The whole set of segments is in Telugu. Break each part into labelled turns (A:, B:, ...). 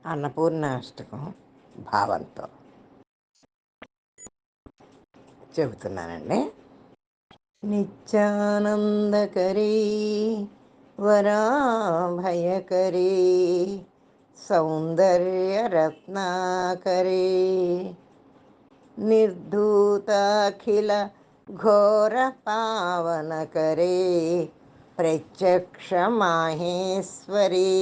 A: అన్నపూర్ణాష్టకం భావంతో చెబుతున్నానండి. నిత్యానందకరీ వరాభయకరీ సౌందర్యరత్నాకరీ నిర్ధూతాఖిల ఘోర పావనకరే ప్రత్యక్ష మాహేశ్వరీ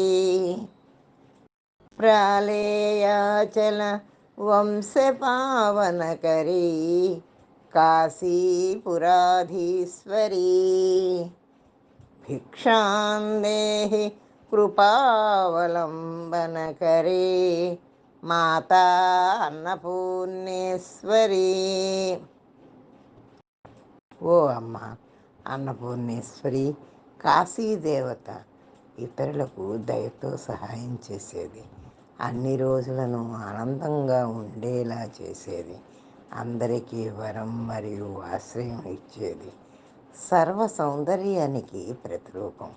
A: ప్రాళేయాచల వంశపావనకరీ కాశీపురాధీశ్వరీ భిక్షాందేహి కృపావలంబనకరే మాతా అన్నపూర్ణేశ్వరీ. ఓ అమ్మ అన్నపూర్ణేశ్వరి, కాశీదేవత ఇతరులకు దయతో సహాయం చేసేది, అన్ని రోజులను ఆనందంగా ఉండేలా చేసేది, అందరికీ వరం మరియు ఆశ్రయం ఇచ్చేది, సర్వ సౌందర్యానికి ప్రతిరూపం,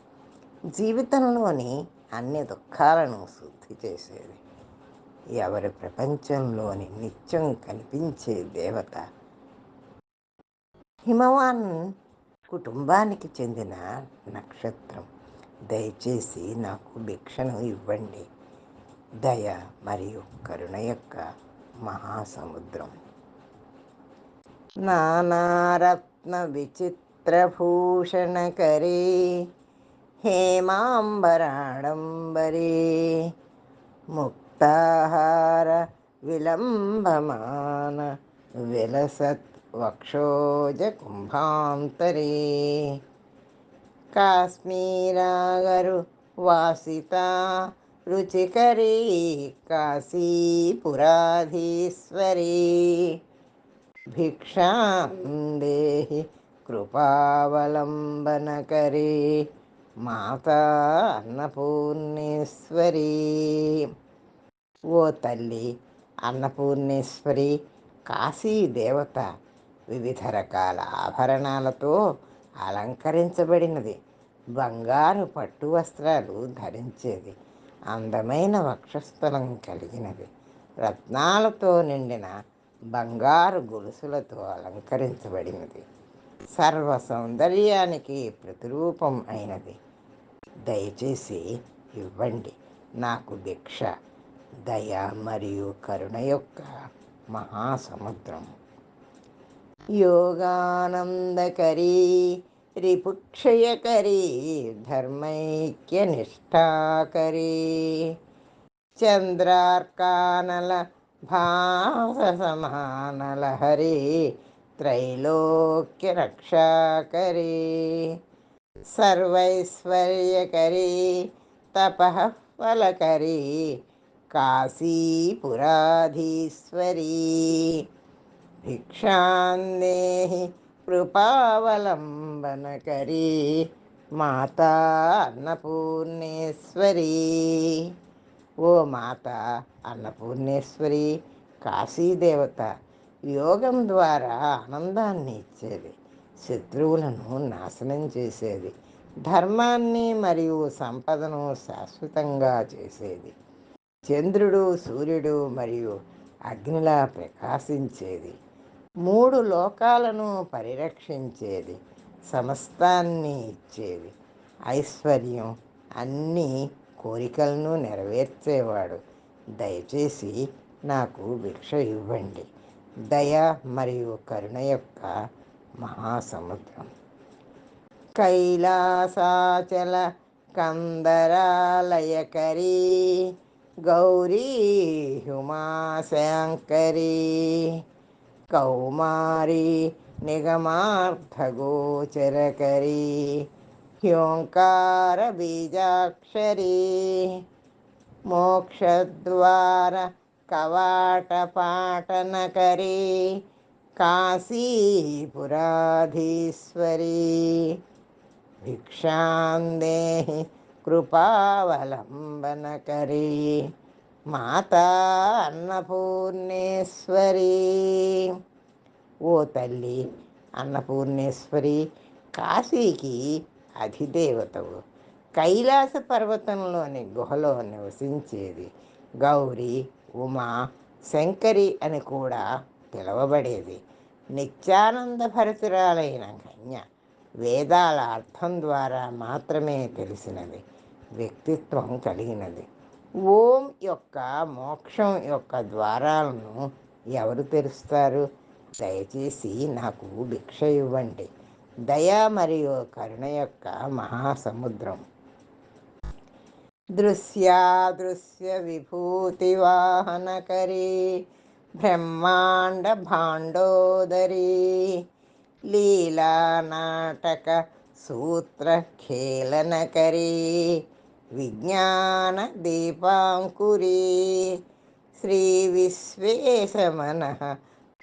A: జీవితంలోని అన్ని దుఃఖాలను శుద్ధి చేసేది, ఎవరి ప్రపంచంలోని నిత్యం కనిపించే దేవత. హిమవాన్ కుటుంబానికి చెందిన నక్షత్రం. దయచేసి నాకు భిక్షను ఇవ్వండి. దయ మరియు కరుణ యొక్క మహాసముద్రం. నానారత్న విచిత్రభూషణకరే హేమాంబరాడంబరే ముక్తాహార విలంబమాన విలసత్ వక్షోజ కుంభాంతరే కాశ్మీరాగరు వాసిత రుచికరీ కాశీపురాధీశ్వరీ భిక్షాందేహి కృపావలంబనకరీ మాతా అన్నపూర్ణేశ్వరీ. ఓ తల్లి అన్నపూర్ణేశ్వరి, కాశీ దేవత వివిధ రకాల ఆభరణాలతో అలంకరించబడినది, బంగారు పట్టు వస్త్రాలు ధరించేది, అందమైన వక్షస్థలం కలిగినది, రత్నాలతో నిండిన బంగారు గొలుసులతో అలంకరించబడినది, సర్వ సౌందర్యానికి ప్రతిరూపం అయినది. దయచేసి ఇవ్వండి నాకు భిక్ష. దయ మరియు కరుణ యొక్క మహాసముద్రం. యోగానందకరీ రిపుక్షయకరీ ధర్మైక్యనిష్టాకరీ చంద్రార్కానల భాససమానలహరీ త్రైలోక్య రక్షాకరీ సర్వైశ్వర్యకరీ తపఃఫలకరీ కాశీపురాధీశ్వరీ భిక్షాందేహి కృపావలంబనకరీ మాతా అన్నపూర్ణేశ్వరీ. ఓ మాత అన్నపూర్ణేశ్వరి, కాశీదేవత యోగం ద్వారా ఆనందాన్ని ఇచ్చేది, శత్రువులను నాశనం చేసేది, ధర్మాన్ని మరియు సంపదను శాశ్వతంగా చేసేది, చంద్రుడు సూర్యుడు మరియు అగ్నిలా ప్రకాశించేది, మూడు లోకాలను పరిరక్షించేది, సమస్తాన్ని ఇచ్చేది, ఐశ్వర్యం, అన్ని కోరికలను నెరవేర్చేవాడు. దయచేసి నాకు భిక్ష ఇవ్వండి. దయ మరియు కరుణ యొక్క మహాసముద్రం. కైలాసాచల కందరాలయకరీ గౌరీ హుమాశంకరీ కౌమారీ నిగమార్థగోచరకరీ హ్యోంకార బీజాక్షరీ మోక్షద్వార కవాటపాటనకరీ కాశీపురాధీశ్వరీ భిక్షాందేహి కృపావలంబనకరీ మాతా అన్నపూర్ణేశ్వరీ. ఓ తల్లి అన్నపూర్ణేశ్వరి, కాశీకి అధిదేవతవు, కైలాస పర్వతంలోని గుహలో నివసించేది. గౌరీ, ఉమా, శంకరి అని కూడా పిలువబడేది. నిత్యానంద భరితురాలైన కన్య వేదాల అర్థం ద్వారా మాత్రమే తెలిసినది, వ్యక్తిత్వం కలిగినది. ఓం యొక్క మోక్షం యొక్క ద్వారాలను ఎవరు తెరుస్తారు? దయచేసి నాకు భిక్ష ఇవ్వండి. దయ మరియు కరుణ యొక్క మహాసముద్రం. దృశ్యాదృశ్య విభూతి వాహనకరీ బ్రహ్మాండ భాండోదరీ లీలా నాటక సూత్ర ఖేళనకరీ విజ్ఞాన దీపాంకురీ శ్రీ విశ్వేశమన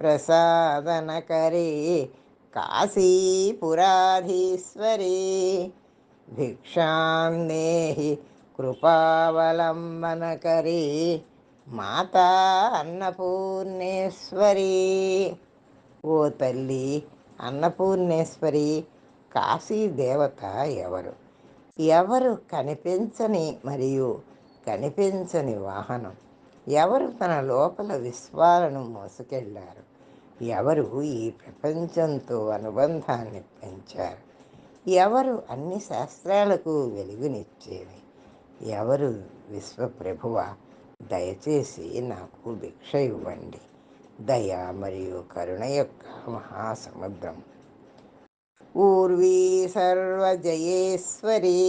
A: ప్రసాదనకరీ కాశీపురాధీశ్వరీ భిక్షాందేహి కృపావలంబనకరీ మాతా అన్నపూర్ణేశ్వరీ. ఓ తల్లి అన్నపూర్ణేశ్వరి, కాశీ దేవత ఎవరు? ఎవరు కనిపించని మరియు కనిపించని వాహనం? ఎవరు తన లోపల విశ్వాలను మోసుకెళ్ళారు? ఎవరు ఈ ప్రపంచంతో అనుబంధాన్ని పెంచారు? ఎవరు అన్ని శాస్త్రాలకు వెలుగునిచ్చేది? ఎవరు విశ్వప్రభువ? దయచేసి నాకు భిక్ష ఇవ్వండి. దయ మరియు కరుణ యొక్క మహాసముద్రం. ఊర్వీ సర్వజయేశ్వరీ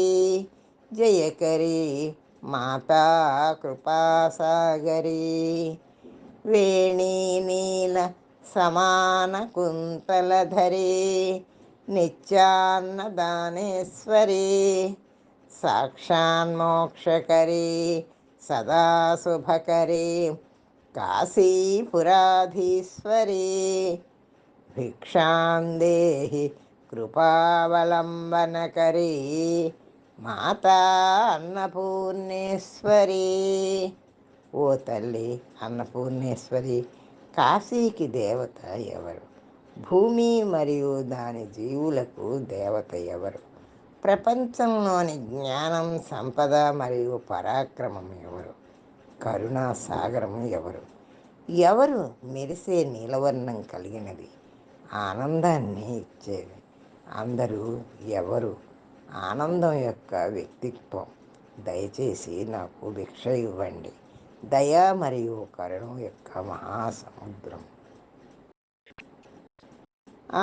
A: జయకరీ మాతా కృపాసాగరీ వేణీ నీల సమాన కుంతలధరీ నిత్యాన్నదానేశ్వరీ సాక్షాన్మోక్షకరీ సదాశుభకరీ కాశీపురాధీశ్వరీ భిక్షాందేహి కృపావలంబనకరీ మాతా అన్నపూర్ణేశ్వరీ. ఓ తల్లి అన్నపూర్ణేశ్వరి, కాశీకి దేవత ఎవరు? భూమి మరియు దాని జీవులకు దేవత ఎవరు? ప్రపంచంలోని జ్ఞానం, సంపద మరియు పరాక్రమం ఎవరు? కరుణా సాగరం ఎవరు? ఎవరు మెరిసే నీలవర్ణం కలిగినది, ఆనందాన్ని ఇచ్చేది? అందరూ ఎవరు? ఆనందం యొక్క వ్యక్తిత్వం. దయచేసి నాకు భిక్ష ఇవ్వండి. దయ మరియు కరుణ యొక్క మహాసముద్రం.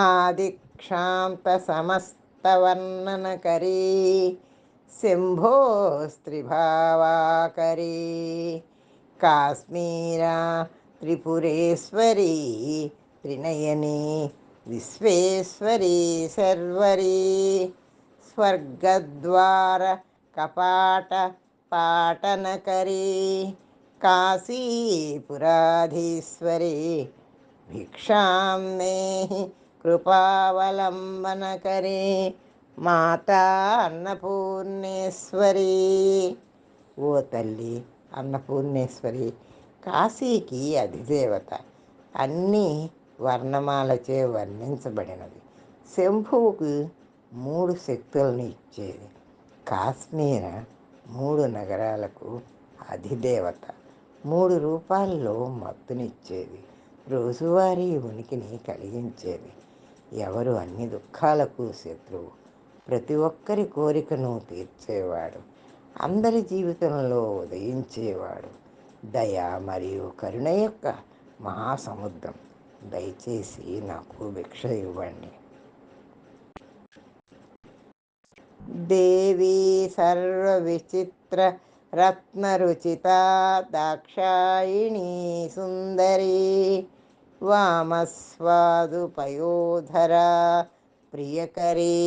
A: ఆదిక్షాంత సమస్తవర్ణనకరీ శంభో స్త్రిభావాకరీ కాశ్మీరా త్రిపురేశ్వరీ త్రినయనీ విశ్వేశ్వరీ శర్వరీ స్వర్గద్వార కపాట పాటనకరీ కాశీపురాధీశ్వరీ భిక్షాం దేహి కృపావలంబనకరీ మాతా అన్నపూర్ణేశ్వరీ. ఓ తల్లి అన్నపూర్ణేశ్వరి, కాశీకి అధిదేవత. అన్ని వర్ణమాలచే వర్ణించబడినది. శంభువుకు 3 శక్తులను ఇచ్చేది. కాశ్మీర 3 నగరాలకు అధిదేవత. 3 రూపాల్లో మత్తునిచ్చేది. రోజువారీ ఉనికిని కలిగించేది. ఎవరు అన్ని దుఃఖాలకు శత్రువు? ప్రతి ఒక్కరి కోరికను తీర్చేవాడు. అందరి జీవితంలో ఉదయించేవాడు. దయ మరియు కరుణ యొక్క మహాసముద్రం. దయచేసి నాకు భిక్ష ఇవ్వండి. దేవీ సర్వవిచిత్ర రత్నరుచితా దాక్షాయిణీ సుందరీ వామస్వాదుపయోధరా ప్రియకరీ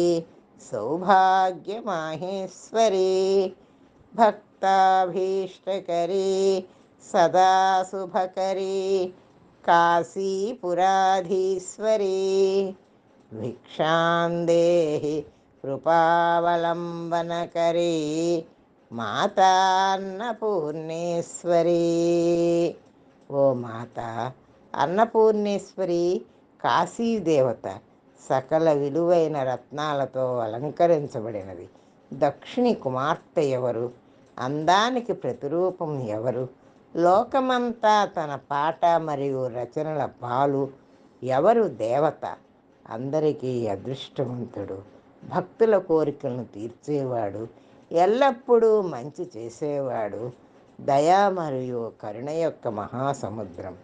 A: సౌభాగ్యమాహేశ్వరీ భక్తాభీష్టకరీ సదాశుభకరీ కాశీపురాధీశ్వరీ భిక్షాందేహి కృపావలంబనకరీ మాతా అన్నపూర్ణేశ్వరీ. ఓ మాత అన్నపూర్ణేశ్వరి, కాశీ దేవత సకల విలువైన రత్నాలతో అలంకరించబడినది. దక్షిణి కుమార్తె ఎవరు? అందానికి ప్రతిరూపం ఎవరు? లోకమంతా తన పాట మరియు రచనల పాలు ఎవరు దేవత? అందరికీ అదృష్టవంతుడు, భక్తుల కోరికలను తీర్చేవాడు, ఎల్లప్పుడూ మంచి చేసేవాడు, దయ మరియు కరుణ యొక్క మహాసముద్రం.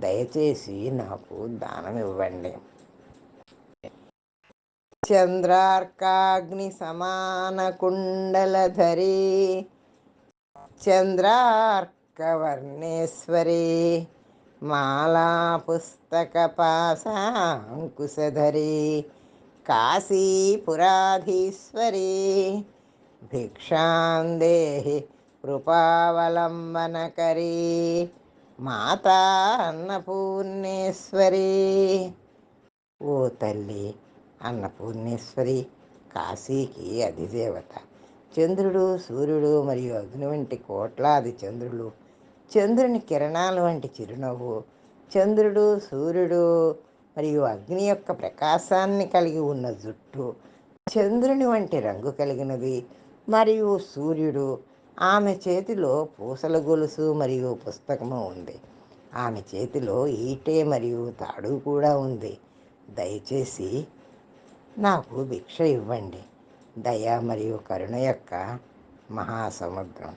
A: దయచేసి నాకు దానం ఇవ్వండి. చంద్రార్కాగ్ని సమాన కుండలధరి చంద్రార్కవర్ణేశ్వరి మాలా పుస్తక పాశాంకుశధరి కాశీపురాధీశ్వరి భిక్షాందేహి కృపావలంబనకరీ మాతా అన్నపూర్ణేశ్వరి. ఓ తల్లి అన్నపూర్ణేశ్వరి, కాశీకి అధిదేవత. చంద్రుడు, సూర్యుడు మరియు అగ్ని వంటి కోట్లాది చంద్రులు, చంద్రుని కిరణాలు వంటి చిరునవ్వు, చంద్రుడు, సూర్యుడు మరియు అగ్ని యొక్క ప్రకాశాన్ని కలిగి ఉన్న జుట్టు, చంద్రుని వంటి రంగు కలిగినది. మరియు సూర్యుడు, ఆమె చేతిలో పూసల గొలుసు మరియు పుస్తకము ఉంది. ఆమె చేతిలో ఈటె మరియు తాడు కూడా ఉంది. దయచేసి నాకు భిక్ష ఇవ్వండి. దయ మరియు కరుణ యొక్క మహాసముద్రం.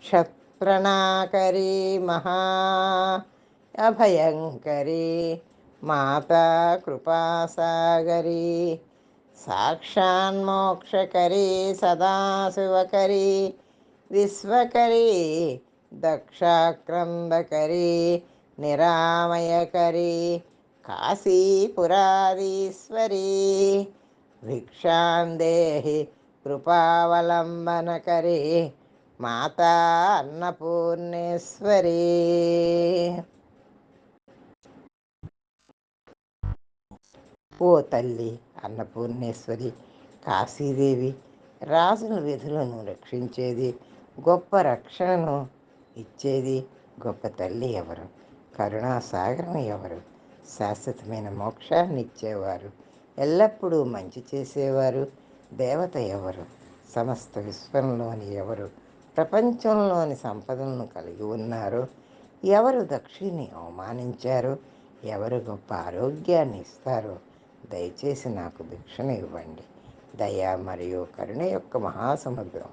A: క్షత్రణాకరి మహా అభయంకరి మాతా కృపాసాగరి సాక్షాన్మోక్షకరి సదాశివకరి విశ్వకరి దక్షాక్రందకరి నిరామయకరి కాశీపురాధీశ్వరి భిక్షాందేహి కృపావలంబనకరి మాతా అన్నపూర్ణేశ్వరి. ఓ తల్లి అన్నపూర్ణేశ్వరి, కాశీదేవి, రాజుల విధులను రక్షించేది, గొప్ప రక్షణను ఇచ్చేది గొప్ప తల్లి ఎవరు? కరుణాసాగరం ఎవరు? శాశ్వతమైన మోక్షాన్ని ఇచ్చేవారు, ఎల్లప్పుడూ మంచి చేసేవారు దేవత ఎవరు? సమస్త విశ్వంలోని ఎవరు ప్రపంచంలోని సంపదలను కలిగి ఉన్నారు? ఎవరు దక్షిణి అవమానించారు? ఎవరు గొప్ప ఆరోగ్యాన్ని ఇస్తారో? దయచేసి నాకు భిక్షను ఇవ్వండి. దయ మరియు కరుణ యొక్క మహాసముద్రం.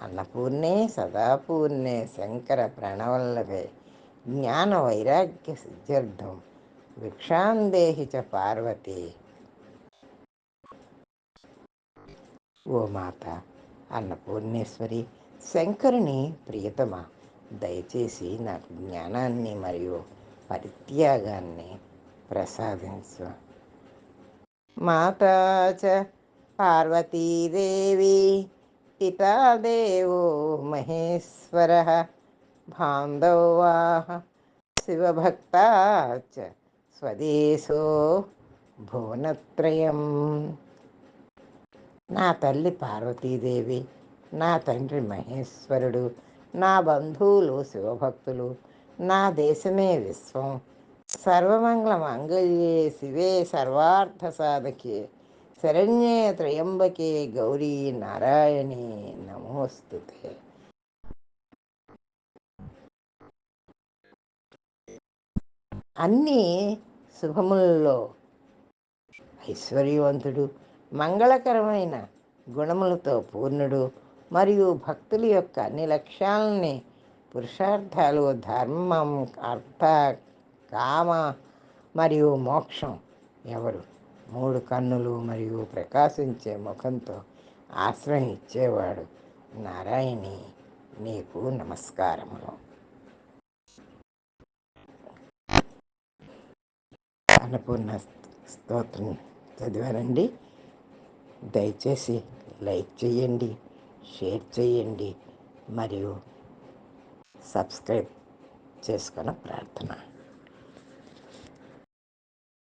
A: అన్నపూర్ణే సదాపూర్ణే శంకర ప్రణవల్లభే జ్ఞాన వైరాగ్య సిద్ధ్యర్థం భిక్షాందేహి చ పార్వతి. ఓ మాత అన్నపూర్ణేశ్వరి, శంకరుని ప్రియతమ, దయచేసి నాకు జ్ఞానాన్ని మరియు పరిత్యాగాన్ని ప్రసాదించు. మాతా చ పార్వతీదేవి పితా దేవో మహేశ్వరః బాంధవాః శివభక్తా చ స్వదేశో భువనత్రయం. నా తల్లి పార్వతీదేవి, నా తండ్రి మహేశ్వరుడు, నా బంధువులు శివభక్తులు, నా దేశమే విశ్వం. సర్వమంగళ మంగళ్యే శివే సర్వార్థ సాధకే శరణ్యే త్రయంబకే గౌరీ నారాయణి నమోస్తుతే. అన్ని శుభములలో ఐశ్వర్యవంతుడు, మంగళకరమైన గుణములతో పూర్ణుడు మరియు భక్తుల యొక్క అన్ని లక్ష్యాలని, పురుషార్థాలు, ధర్మం, అర్థ, కామ మరియు మోక్షం ఎవరు? 3 కన్నులు మరియు ప్రకాశించే ముఖంతో ఆశ్రయం ఇచ్చేవాడు నారాయణి, నీకు నమస్కారములు. అన్నపూర్ణ స్తోత్రం చదివానండి. దయచేసి లైక్ చేయండి, షేర్ చేయండి మరియు సబ్స్క్రైబ్ చేసుకున్న ప్రార్థన.